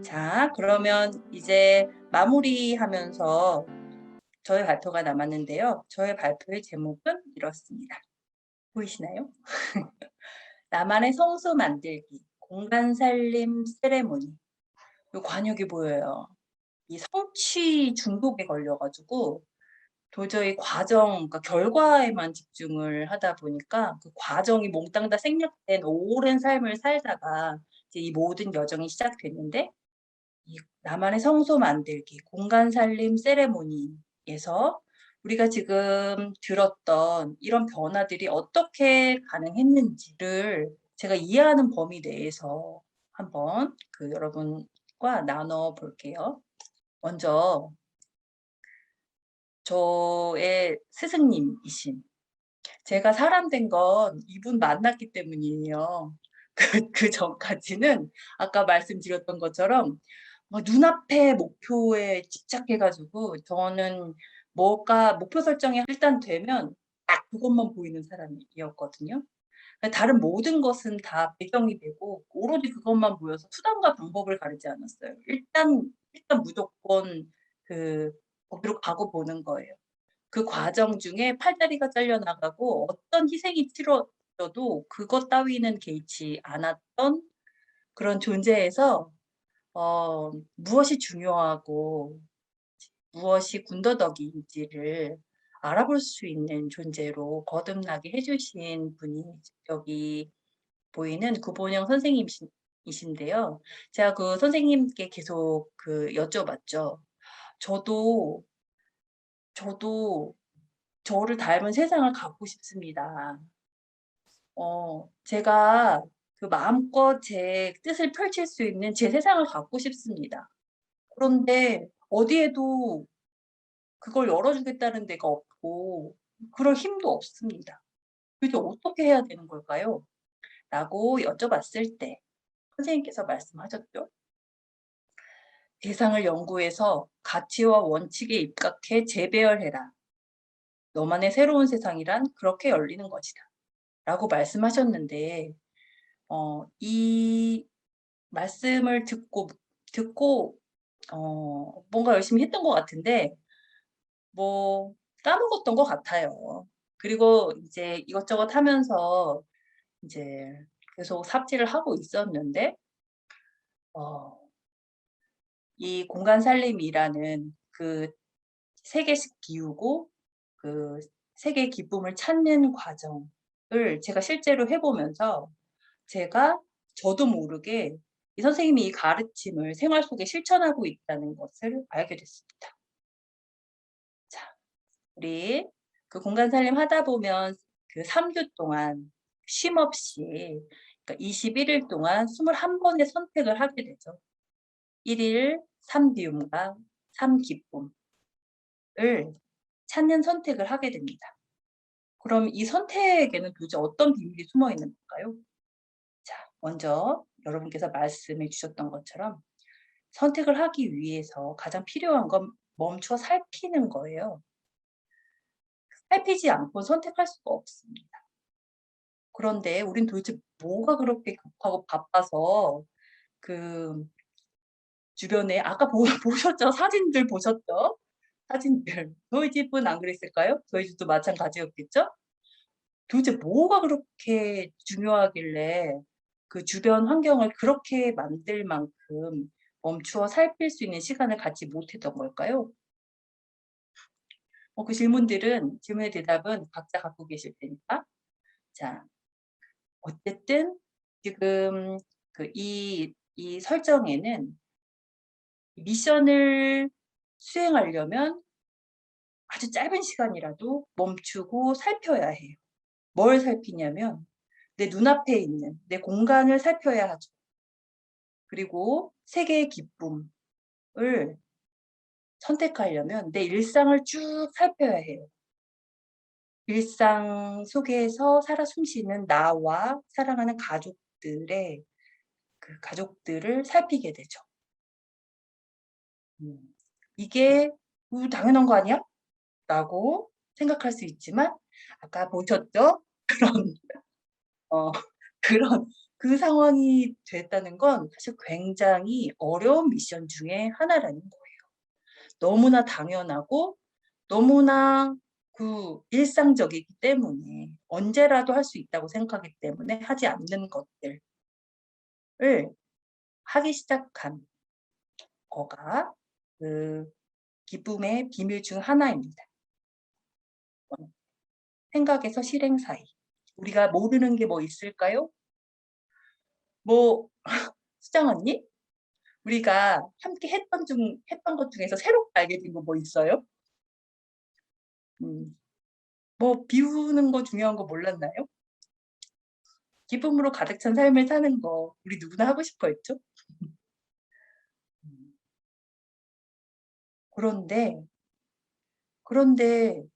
자, 그러면 이제 마무리하면서 저의 발표가 남았는데요. 저의 발표의 제목은 이렇습니다. 보이시나요? 나만의 성수 만들기, 공간 살림 세레모니. 요 관역이 보여요. 이 성취 중독에 걸려 가지고 도저히 그러니까 결과에만 집중을 하다 보니까 그 과정이 몽땅 다 생략된 오랜 삶을 살다가 이제 이 모든 여정이 시작됐는데, 이 나만의 성소 만들기, 공간 살림 세레모니에서 우리가 지금 들었던 이런 변화들이 어떻게 가능했는지를 제가 이해하는 범위 내에서 한번 여러분과 나눠 볼게요. 먼저 저의 스승님이신, 제가 사람 된 건 이분 만났기 때문이에요. 그전까지는 아까 말씀드렸던 것처럼 눈앞의 목표에 집착해 가지고, 저는 뭐가 목표 설정이 일단 되면 딱 그것만 보이는 사람이었거든요. 다른 모든 것은 다 배경이 되고 오로지 그것만 보여서 수단과 방법을 가리지 않았어요. 일단 무조건 거기로 가고 보는 거예요. 그 과정 중에 팔다리가 잘려 나가고 어떤 희생이 치러져도 그것 따위는 개의치 않았던 그런 존재에서, 무엇이 중요하고 무엇이 군더더기인지를 알아볼 수 있는 존재로 거듭나게 해 주신 분이 여기 보이는 구본영 선생님이신데요. 제가 그 선생님께 계속 여쭤봤죠. 저도 저도 저를 닮은 세상을 갖고 싶습니다. 제가 마음껏 제 뜻을 펼칠 수 있는 제 세상을 갖고 싶습니다. 그런데 어디에도 그걸 열어주겠다는 데가 없고 그럴 힘도 없습니다. 도대체 어떻게 해야 되는 걸까요? 라고 여쭤봤을 때 선생님께서 말씀하셨죠. 대상을 연구해서 가치와 원칙에 입각해 재배열해라. 너만의 새로운 세상이란 그렇게 열리는 것이다. 라고 말씀하셨는데, 이 말씀을 듣고 뭔가 열심히 했던 것 같은데 뭐 까먹었던 것 같아요. 그리고 이제 이것저것 하면서 이제 계속 삽질을 하고 있었는데, 어 이 공간 살림이라는 그 세계씩 비우고 그 세계의 기쁨을 찾는 과정을 제가 실제로 해 보면서 제가 저도 모르게 이 선생님이 이 가르침을 생활 속에 실천하고 있다는 것을 알게 됐습니다. 자, 우리 공간 살림 하다 보면 3주 동안 쉼 없이, 그러니까 21일 동안 21 번의 선택을 하게 되죠. 1일 3 비움과 3 기쁨을 찾는 선택을 하게 됩니다. 그럼 이 선택에는 도대체 어떤 비밀이 숨어 있는 걸까요? 자, 먼저 여러분께서 말씀해 주셨던 것처럼 선택을 하기 위해서 가장 필요한 건 멈춰 살피는 거예요. 살피지 않고 선택할 수가 없습니다. 그런데 우린 도대체 뭐가 그렇게 급하고 바빠서 그 주변에 아까 보셨죠? 사진들 보셨죠? 사진들. 저희 집은 안 그랬을까요? 저희 집도 마찬가지였겠죠? 도대체 뭐가 그렇게 중요하길래 그 주변 환경을 그렇게 만들 만큼 멈추어 살필 수 있는 시간을 갖지 못했던 걸까요? 그 질문의 대답은 각자 갖고 계실 테니까. 자, 어쨌든 지금 이 설정에는 미션을 수행하려면 아주 짧은 시간이라도 멈추고 살펴야 해요. 뭘 살피냐면 내 눈앞에 있는 내 공간을 살펴야 하죠. 그리고 세계의 기쁨을 선택하려면 내 일상을 쭉 살펴야 해요. 일상 속에서 살아 숨쉬는 나와 사랑하는 가족들을 살피게 되죠. 음. 이게 당연한 거 아니야?' 라고 생각할 수 있지만, 아까 보셨죠? 그런 어 그런 그 상황이 됐다는 건 사실 굉장히 어려운 미션 중에 하나라는 거예요. 너무나 당연하고 너무나 일상적이기 때문에 언제라도 할 수 있다고 생각하기 때문에 하지 않는 것들을 하기 시작한 거가 그 기쁨의 비밀 중 하나입니다. 생각에서 실행 사이. 우리가 모르는 게 뭐 있을까요? 뭐 수정 언니? 우리가 함께 했던 것 중에서 새롭게 알게 된 거 뭐 있어요? 음. 뭐 비우는 거 중요한 거 몰랐나요? 기쁨으로 가득 찬 삶을 사는 거 우리 누구나 하고 싶어 했죠? 음. 그런데, 그런데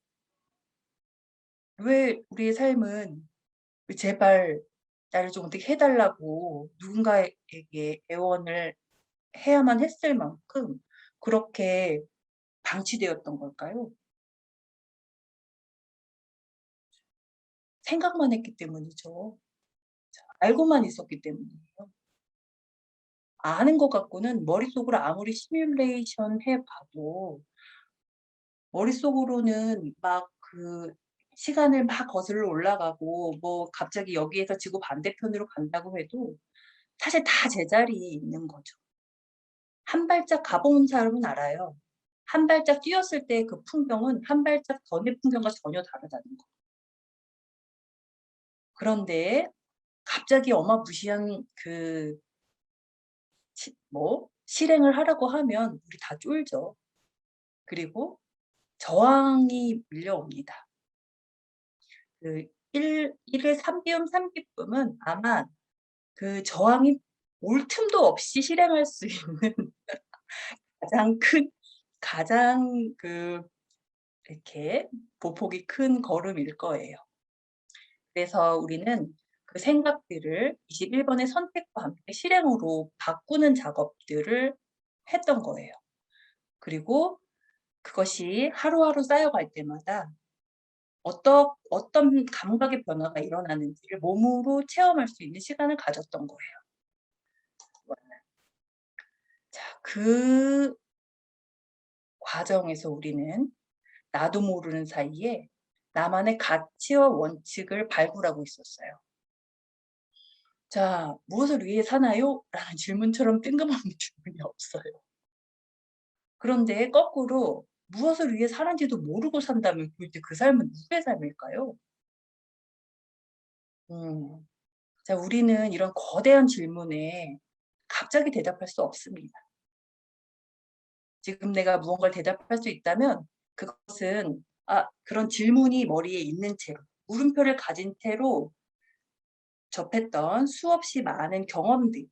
왜 우리의 삶은 왜 제발 나를 좀 어떻게 해 달라고 누군가에게 애원을 해야만 했을 만큼 그렇게 방치되었던 걸까요? 생각만 했기 때문이죠. 알고만 있었기 때문이에요. 아는 것 갖고는 머릿속으로 아무리 시뮬레이션 해 봐도 머릿속으로는 막 시간을 막 거슬러 올라가고 뭐 갑자기 여기에서 지구 반대편으로 간다고 해도 사실 다 제자리에 있는 거죠. 한 발짝 가 본 사람은 알아요. 한 발짝 뛰었을 때 그 풍경은 한 발짝 전의 풍경과 전혀 다르다는 거. 그런데 갑자기 어마무시한 실행을 하라고 하면 우리 다 쫄죠. 그리고 저항이 밀려옵니다. 그 일의 삼비움 삼기쁨은 아마 그 저항이 올 틈도 없이 실행할 수 있는 가장 큰 가장 이렇게 보폭이 큰 걸음일 거예요. 그래서 우리는 그 생각들을 21 번의 선택과 함께 실행으로 바꾸는 작업들을 했던 거예요. 그리고 그것이 하루하루 쌓여갈 때마다 어떤 감각의 변화가 일어나는지를 몸으로 체험할 수 있는 시간을 가졌던 거예요. 자, 그 과정에서 우리는 나도 모르는 사이에 나만의 가치와 원칙을 발굴하고 있었어요. 자, "무엇을 위해 사나요?" 라는 질문처럼 뜬금없는 질문이 없어요. 그런데 거꾸로 무엇을 위해 사는지도 모르고 산다면 도대체 그 삶은 누구의 삶일까요? 음. 자, 우리는 이런 거대한 질문에 갑자기 대답할 수 없습니다. 지금 내가 무언가를 대답할 수 있다면 그것은 그런 질문이 머리에 있는 채로 물음표를 가진 채로 접했던 수없이 많은 경험들을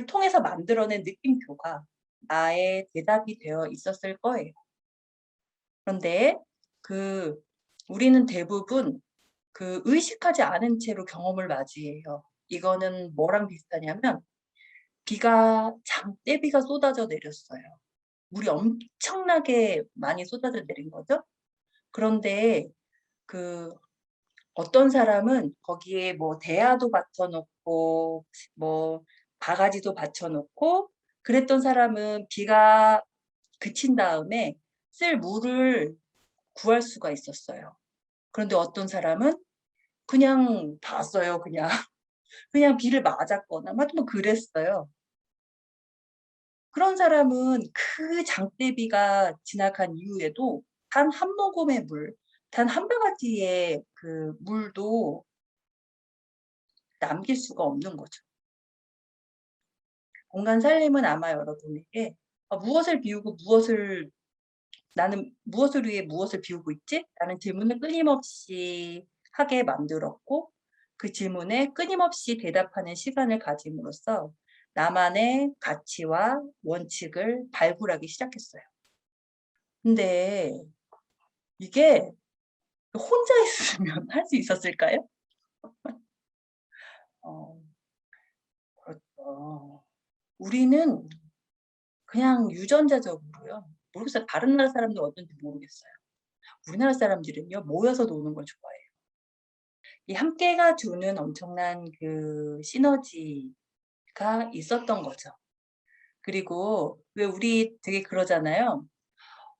통해서 만들어낸 느낌표가 나의 대답이 되어 있었을 거예요. 그런데 그 우리는 대부분 의식하지 않은 채로 경험을 맞이해요. 이거는 뭐랑 비슷하냐면 장대비가 쏟아져 내렸어요. 물이 엄청나게 많이 쏟아져 내린 거죠. 그런데 그 어떤 사람은 거기에 뭐 대야도 받쳐 놓고 뭐 바가지도 받쳐 놓고 그랬던 사람은 비가 그친 다음에 쓸 물을 구할 수가 있었어요. 그런데 어떤 사람은 그냥 봤어요, 그냥. 그냥 비를 맞았거나 뭐 그랬어요. 그런 사람은 그 장대비가 지나간 이후에도 단 한 모금의 물, 단 한 바가지의 물도 남길 수가 없는 거죠. 공간 살림은 아마 여러분에게 무엇을 비우고 나는 무엇을 위해 무엇을 비우고 있지? 라는 질문을 끊임없이 하게 만들었고 그 질문에 끊임없이 대답하는 시간을 가짐으로써 나만의 가치와 원칙을 발굴하기 시작했어요. 근데 이게 혼자 있으면 할 수 있었을까요? 어 그렇죠. 우리는 그냥 유전자적으로요. 모르겠어요. 다른 나라 사람들 어떤지 모르겠어요. 우리나라 사람들은요 모여서 노는 걸 좋아해요. 이 함께가 주는 엄청난 그 시너지가 있었던 거죠. 그리고 왜 우리 되게 그러잖아요.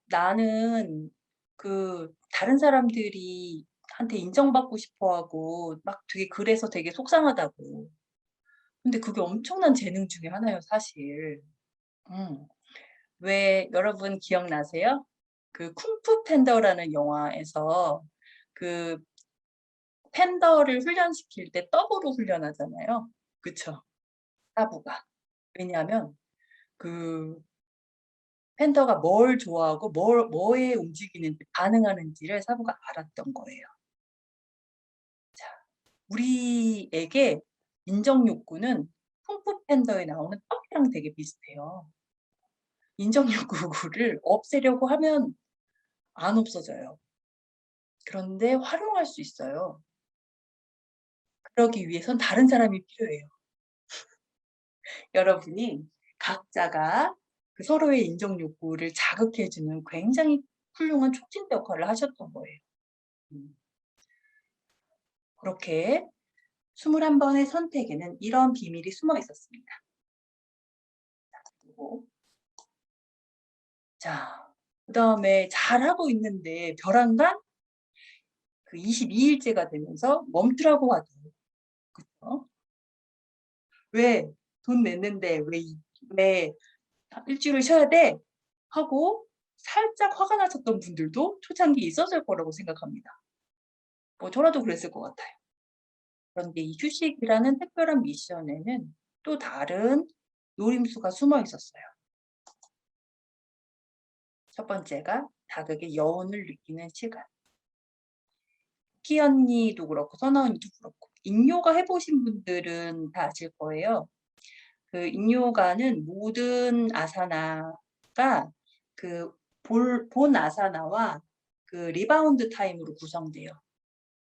나는 그 다른 사람들이 한테 인정받고 싶어 하고 막 되게 그래서 되게 속상하다고. 근데 그게 엄청난 재능 중에 하나예요 사실. 음. 왜 여러분 기억나세요? 그 쿵푸 팬더라는 영화에서 그 팬더를 훈련시킬 때 떡으로 훈련하잖아요. 그쵸? 사부가. 왜냐하면 그 팬더가 뭘 좋아하고 뭐에 움직이는지 반응하는지를 사부가 알았던 거예요. 자, 우리에게 인정 욕구는 쿵푸 팬더에 나오는 떡이랑 되게 비슷해요. 인정 욕구를 없애려고 하면 안 없어져요. 그런데 활용할 수 있어요. 그러기 위해선 다른 사람이 필요해요. 여러분이 각자가 그 서로의 인정 욕구를 자극해 주는 굉장히 훌륭한 촉진대 역할을 하셨던 거예요. 음. 그렇게 21 번의 선택에는 이런 비밀이 숨어 있었습니다. 그리고 자, 그다음에 잘하고 있는데 벼랑간 그 22 일째가 되면서 멈추라고 하죠. 그쵸? "왜 돈 냈는데 왜 일주일을 쉬어야 돼?" 하고 살짝 화가 나셨던 분들도 초창기에 있었을 거라고 생각합니다. 뭐 저라도 그랬을 것 같아요. 그런데 이 휴식이라는 특별한 미션에는 또 다른 노림수가 숨어 있었어요. 첫 번째가 자극의 여운을 느끼는 시간. 키 언니도 그렇고 선아 언니도 그렇고 잉요가 해 보신 분들은 다 아실 거예요. 그 잉요가는 모든 아사나가 그 본 아사나와 그 리바운드 타임으로 구성돼요.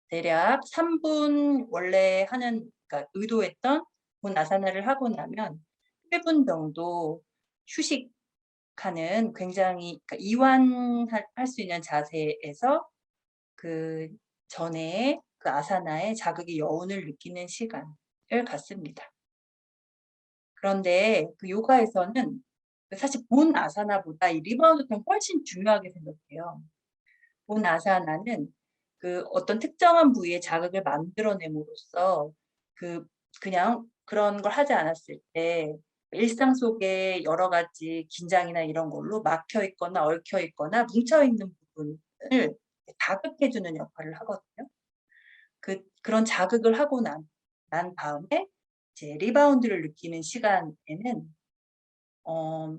대략 3분 원래 하는 그러니까 의도했던 본 아사나를 하고 나면 1분 정도 휴식하는 굉장히 그러니까 이완할 수 있는 자세에서 그 전에 그 아사나의 자극의 여운을 느끼는 시간을 갖습니다. 그런데 그 요가에서는 그 사실 본 아사나보다 이 리바운드가 훨씬 중요하게 생각해요. 본 아사나는 그 어떤 특정한 부위에 자극을 만들어냄으로써 그 그냥 그런 걸 하지 않았을 때 일상 속에 여러 가지 긴장이나 이런 걸로 막혀 있거나 얽혀 있거나 뭉쳐 있는 부분을 자극해 주는 역할을 하거든요. 그런 자극을 하고 난 다음에 이제 리바운드를 느끼는 시간에는 어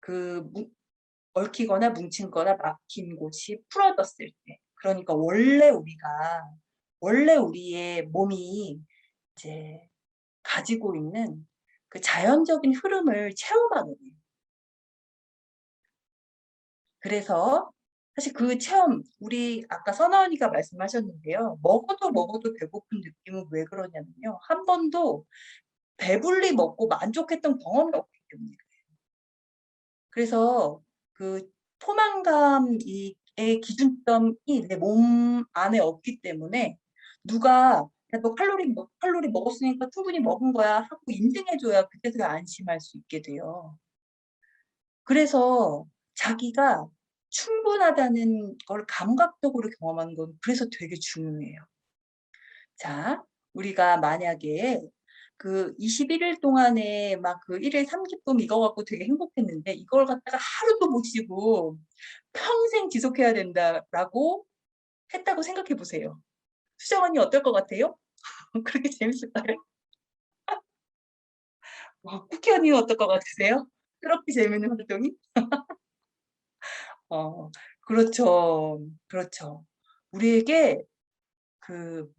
그 얽히거나 뭉친 거나 막힌 곳이 풀어졌을 때 그러니까 원래 우리의 몸이 이제 가지고 있는 그 자연적인 흐름을 체험하거든요. 그래서 사실 그 체험 우리 아까 선아 언니가 말씀하셨는데요. 먹어도 배고픈 느낌은 왜 그러냐면요. 한 번도 배불리 먹고 만족했던 경험이 없기 때문이에요. 그래서 그 포만감이 의 기준점이 내 몸 안에 없기 때문에 누가 "야 너 칼로리 먹었으니까 충분히 먹은 거야." 하고 인증해 줘야 그때서야 안심할 수 있게 돼요. 그래서 자기가 충분하다는 걸 감각적으로 경험하는 건 그래서 되게 중요해요. 자, 우리가 만약에 그 21일 동안에 막 그 1일 3 기쁨 이거 갖고 되게 행복했는데 이걸 갖다가 하루도 못 쉬고 '평생 지속해야 된다.'라고 했다고 생각해 보세요. 수정 언니 어떨 것 같아요? 그렇게 재밌을까요? 쿠키 언니는 어떨 것 같으세요? 그렇게 재밌는 활동이? 어 그렇죠. 그렇죠. 우리에게 그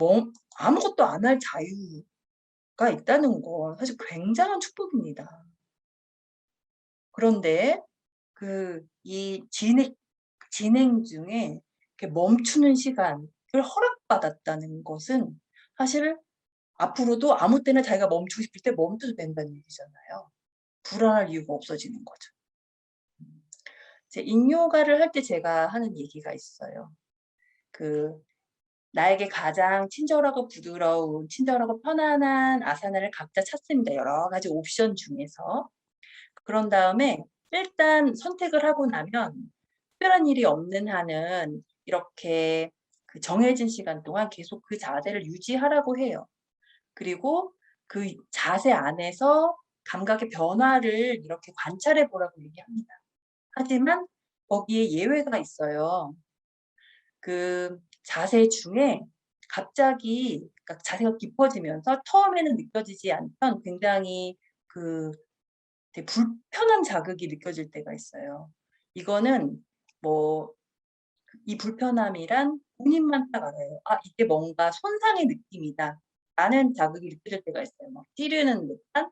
아무것도 안 할 자유가 있다는 건 사실 굉장한 축복입니다. 그런데 이 진행 중에 이렇게 멈추는 시간을 허락받았다는 것은 사실 앞으로도 아무 때나 자기가 멈추고 싶을 때 멈춰도 된다는 얘기잖아요. 불안할 이유가 없어지는 거죠. 음. 이제 잉요가를 할 때 제가 하는 얘기가 있어요. 그 나에게 가장 친절하고 부드러운, 친절하고 편안한 아사나를 각자 찾습니다. 여러 가지 옵션 중에서. 그런 다음에 일단 선택을 하고 나면 특별한 일이 없는 한은 이렇게 그 정해진 시간 동안 계속 그 자세를 유지하라고 해요. 그리고 그 자세 안에서 감각의 변화를 이렇게 관찰해 보라고 얘기합니다. 하지만 거기에 예외가 있어요. 그 자세 중에 갑자기 그러니까 자세가 깊어지면서 처음에는 느껴지지 않던 굉장히 그 되게 불편한 자극이 느껴질 때가 있어요. 이거는 뭐 이 불편함이란 본인만 딱 알아요. '아 이게 뭔가 손상의 느낌이다.'라는 자극이 느껴질 때가 있어요. 막 찌르는 듯한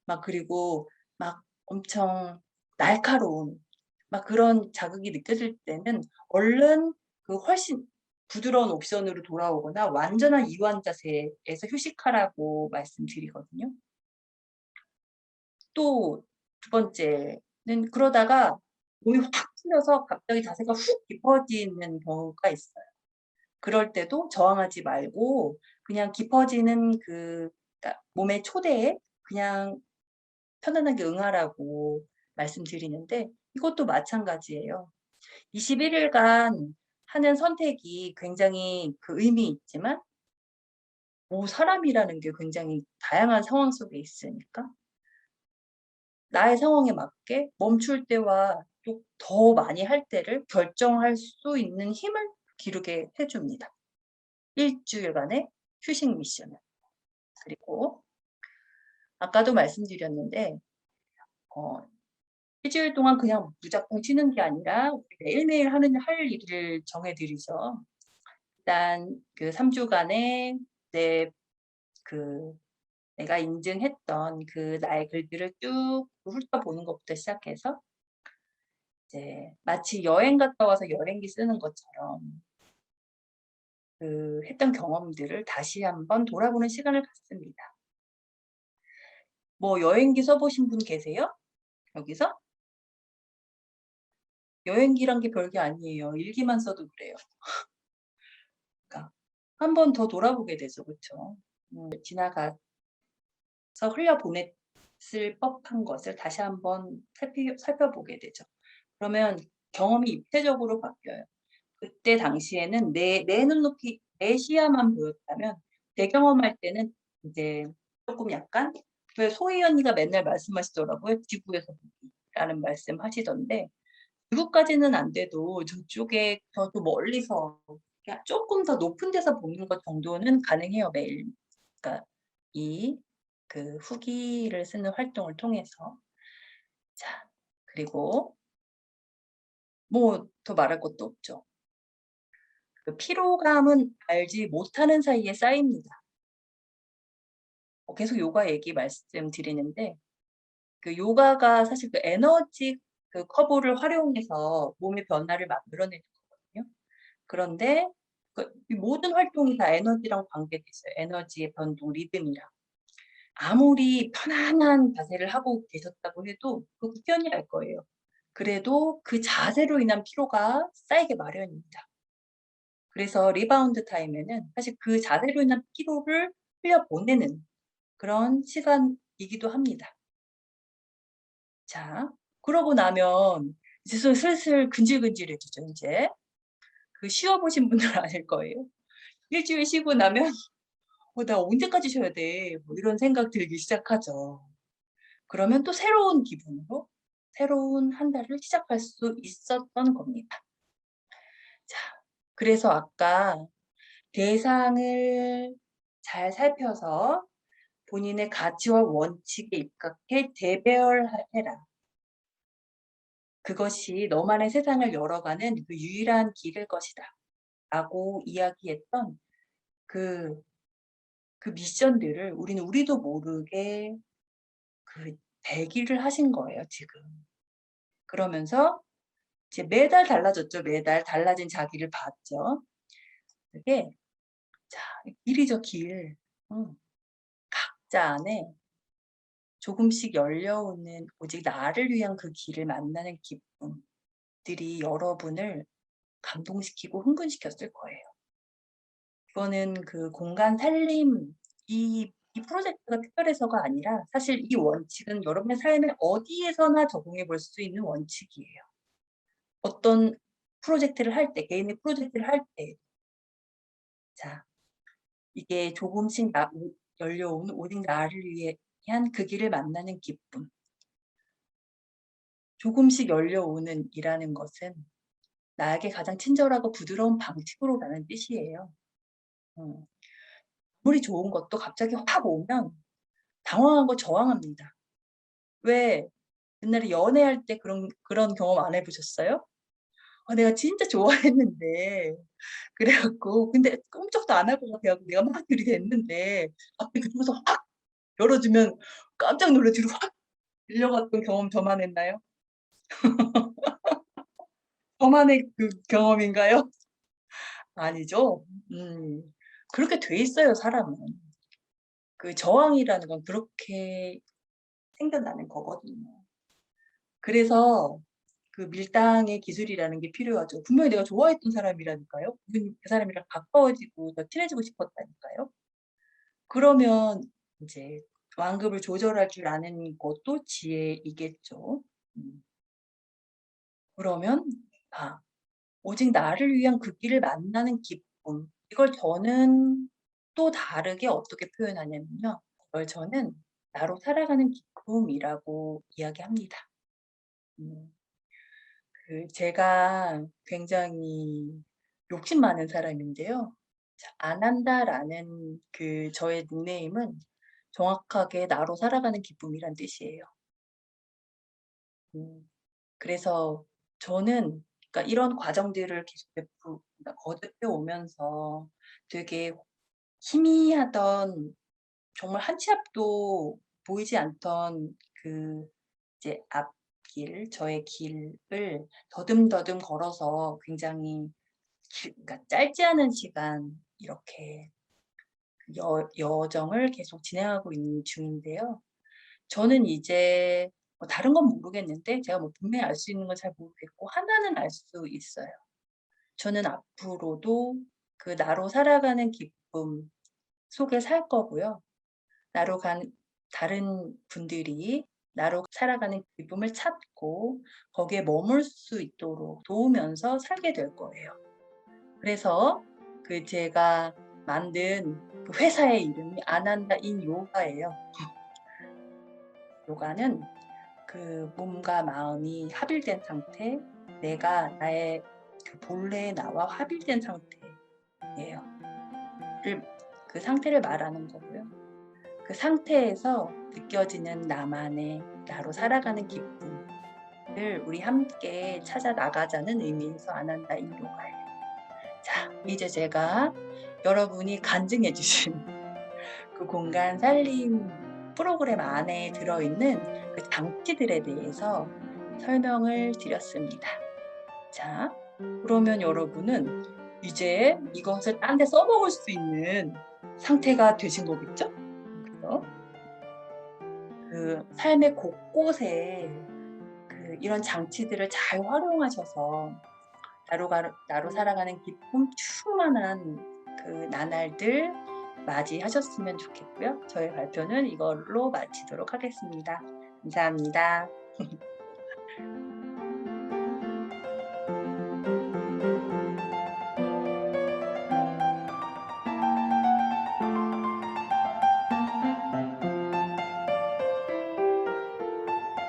막 그리고 막 엄청 날카로운 막 그런 자극이 느껴질 때는 얼른 그 훨씬 부드러운 옵션으로 돌아오거나 완전한 이완 자세에서 휴식하라고 말씀드리거든요. 또 두 번째는 그러다가 몸이 확 풀려서 갑자기 자세가 훅 깊어지는 경우가 있어요. 그럴 때도 저항하지 말고 그냥 깊어지는 그러니까 몸의 초대에 그냥 편안하게 응하라고 말씀드리는데 이것도 마찬가지예요. 21 일간 하는 선택이 굉장히 그 의미 있지만 사람이라는 게 굉장히 다양한 상황 속에 있으니까 나의 상황에 맞게 멈출 때와 또 더 많이 할 때를 결정할 수 있는 힘을 기르게 해 줍니다. 일 주일간의 휴식 미션은. 그리고 아까도 말씀드렸는데 어 일 주일 동안 그냥 무작정 쉬는 게 아니라 매일매일 할 일을 정해 드리죠. 일단 그 3 주간의 내 그 내가 인증했던 그 나의 글들을 쭉 훑어보는 것부터 시작해서 이제 마치 여행 갔다 와서 여행기 쓰는 것처럼 그 했던 경험들을 다시 한번 돌아보는 시간을 갖습니다. 뭐 여행기 써 보신 분 계세요? 여기서? 여행기란 게 별게 아니에요. 일기만 써도 그래요. 그러니까 한 번 더 돌아보게 되죠. 그쵸? 지나가서 흘려보냈을 법한 것을 다시 한번 살펴보게 되죠. 그러면 경험이 입체적으로 바뀌어요. 그때 당시에는 내 눈높이 내 시야만 보였다면 재경험할 때는 이제 쪼끔 약간 왜 소희 언니가 맨날 말씀하시더라고요. "지구에서 보기"라는 말씀하시던데 지구까지는 안 돼도 저쪽에 저도 멀리서 그냥 쪼끔 더 높은 데서 보는 것 정도는 가능해요 매일. 그러니까 이 그 후기를 쓰는 활동을 통해서. 자 그리고 뭐 더 말할 것도 없죠. 그 피로감은 알지 못하는 사이에 쌓입니다. 계속 요가 얘기 말씀드리는데 그 요가가 사실 그 에너지 그 커브를 활용해서 몸의 변화를 만들어내는 거거든요. 그런데 이 모든 활동이 다 에너지랑 관계돼 있어요. 에너지의 변동, 리듬이랑. 아무리 편안한 자세를 하고 계셨다고 해도 그 후견이 날 거예요. 그래도 그 자세로 인한 피로가 쌓이게 마련입니다. 그래서 리바운드 타임에는 사실 그 자세로 인한 피로를 흘려보내는 그런 시간이기도 합니다. 자 그러고 나면 이제 슬슬 근질근질해지죠 인제. 그 쉬어 보신 분들은 아실 거예요. 일 주일 쉬고 나면 '나 언제까지 쉬어야 돼?' 뭐 이런 생각 들기 시작하죠. 그러면 또 새로운 기분으로 새로운 한 달을 시작할 수 있었던 겁니다. 자 그래서 아까 대상을 잘 살펴서 본인의 가치와 원칙에 입각해 재배열해라. 그것이 너만의 세상을 열어가는 그 유일한 길일 것이다. 라고 이야기했던 그, 그 미션들을 우리도 모르게 그 대기를 하신 거예요, 지금. 그러면서 이제 매달 달라졌죠. 매달 달라진 자기를 봤죠. 그게 자, 길이죠, 길. 각자 안에 조금씩 열려오는 오직 나를 위한 그 길을 만나는 기쁨들이 여러분을 감동시키고 흥분시켰을 거예요. 이거는 그 공간 살림 이 프로젝트가 특별해서가 아니라 사실 이 원칙은 여러분의 삶에 어디에서나 적용해 볼 수 있는 원칙이에요. 어떤 프로젝트를 할 때, 개인의 프로젝트를 할 때, 자, 이게 조금씩 열려오는 오직 나를 위한 그 길을 만나는 기쁨. 조금씩 열려오는 이라는 것은 나에게 가장 친절하고 부드러운 방식으로 라는 뜻이에요. 음. 아무리 좋은 것도 갑자기 확 오면 당황하고 저항합니다. 왜? 옛날에 연애할 때 그런 경험 안 해 보셨어요? 내가 진짜 좋아했는데 그래 갖고 근데 꼼짝도 안 할 것 같아 갖고 내가 막 들이댔는데 갑자기 그쪽에서 확 열어 주면 깜짝 놀라 뒤로 확 밀려갔던 경험 저만 했나요? 저만의 그 경험인가요? 아니죠. 음. 그렇게 돼 있어요, 사람은. 그 저항이라는 건 그렇게 생겨나는 거거든요. 그래서 그 밀당의 기술이라는 게 필요하죠. 분명히 내가 좋아했던 사람이라니까요. 그 사람이랑 가까워지고 더 친해지고 싶었다니까요. 그러면 인제 완급을 조절할 줄 아는 것도 지혜이겠죠. 음. 그러면 아 오직 나를 위한 그 길을 만나는 기쁨. 이걸 저는 또 다르게 어떻게 표현하냐면요. 이걸 저는 나로 살아가는 기쁨이라고 이야기합니다. 음. 제가 굉장히 욕심 많은 사람인데요. 자 안 한다라는 그 저의 닉네임은 정확하게 나로 살아가는 기쁨이란 뜻이에요. 음. 그래서 저는 그러니까 이런 과정들을 계속 그러니까 거듭해 오면서 되게 희미하던 정말 한 치 앞도 보이지 않던 그 이제 앞길 저의 길을 더듬더듬 걸어서 굉장히 그러니까 짧지 않은 시간 이렇게 여정을 계속 진행하고 있는 중인데요. 저는 이제 뭐 다른 건 모르겠는데 제가 뭐 분명히 알 수 있는 건 잘 모르겠고 하나는 알 수 있어요. 저는 앞으로도 그 나로 살아가는 기쁨 속에 살 거고요. 나로 간 다른 분들이 나로 살아가는 기쁨을 찾고 거기에 머물 수 있도록 도우면서 살게 될 거예요. 그래서 그 제가 만든 그 회사의 이름이 아난다 인 요가예요. 요가는 그 몸과 마음이 합일된 상태, 내가 나의 그 본래의 나와 합일된 상태예요. 그 상태를 말하는 거고요. 그 상태에서 느껴지는 나만의 나로 살아가는 기쁨을 우리 함께 찾아 나가자는 의미에서 아난다 인요가예요. 자, 이제 제가 여러분이 간증해 주신 그 공간 살림 프로그램 안에 들어있는 그 장치들에 대해서 설명을 드렸습니다. 자, 그러면 여러분은 이제 이것을 딴 데 써먹을 수 있는 상태가 되신 거겠죠? 그래서 그 삶의 곳곳에 그 이런 장치들을 잘 활용하셔서 나로 살아가는 기쁨 충만한 그 나날들 맞이하셨으면 좋겠고요. 저의 발표는 이걸로 마치도록 하겠습니다. 감사합니다.